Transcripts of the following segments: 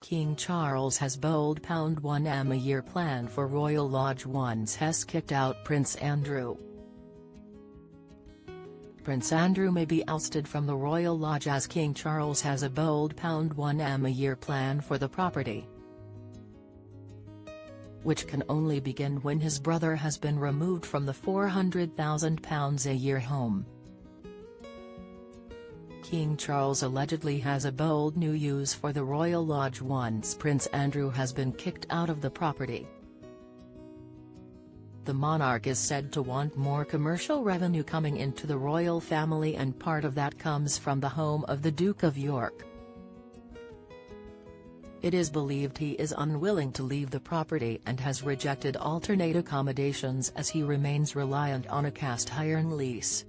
King Charles has bold £1M a year plan for Royal Lodge once has kicked out Prince Andrew. Prince Andrew may be ousted from the Royal Lodge as King Charles has a bold £1M a year plan for the property, which can only begin when his brother has been removed from the £400,000 a year home. King Charles allegedly has a bold new use for the Royal Lodge once Prince Andrew has been kicked out of the property. The monarch is said to want more commercial revenue coming into the royal family, and part of that comes from the home of the Duke of York. It is believed he is unwilling to leave the property and has rejected alternate accommodations as he remains reliant on a cast iron lease.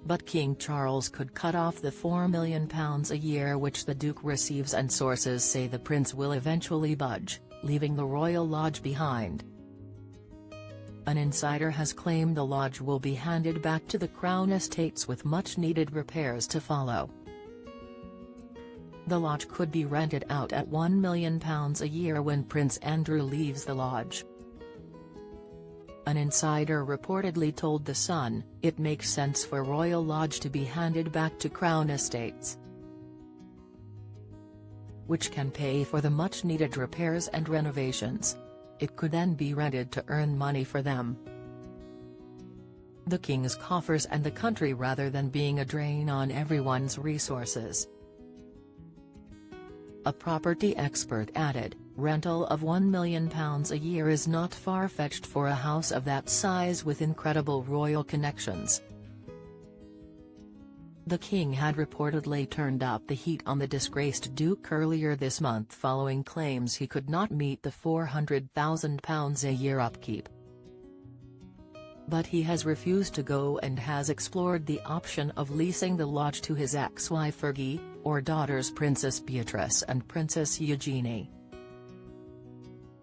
But King Charles could cut off the £4 million a year which the Duke receives, and sources say the Prince will eventually budge, leaving the Royal Lodge behind. An insider has claimed the lodge will be handed back to the Crown Estates with much-needed repairs to follow. The lodge could be rented out at £1 million a year when Prince Andrew leaves the lodge. An insider reportedly told The Sun, "It makes sense for Royal Lodge to be handed back to Crown Estates, which can pay for the much-needed repairs and renovations. It could then be rented to earn money for them, the King's coffers and the country, rather than being a drain on everyone's resources." A property expert added, rental of £1 million a year is not far-fetched for a house of that size with incredible royal connections. The King had reportedly turned up the heat on the disgraced Duke earlier this month following claims he could not meet the £400,000 a year upkeep. But he has refused to go and has explored the option of leasing the lodge to his ex-wife Fergie, or daughters Princess Beatrice and Princess Eugenie.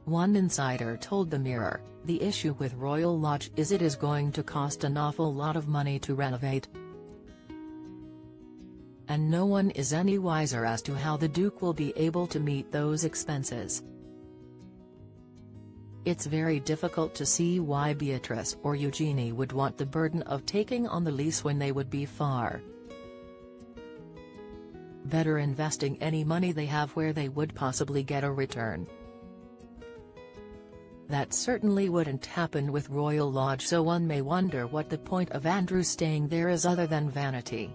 One insider told The Mirror, "The issue with Royal Lodge is it is going to cost an awful lot of money to renovate, and no one is any wiser as to how the Duke will be able to meet those expenses. It's very difficult to see why Beatrice or Eugenie would want the burden of taking on the lease when they would be far better investing any money they have where they would possibly get a return. That certainly wouldn't happen with Royal Lodge, so one may wonder what the point of Andrew staying there is other than vanity."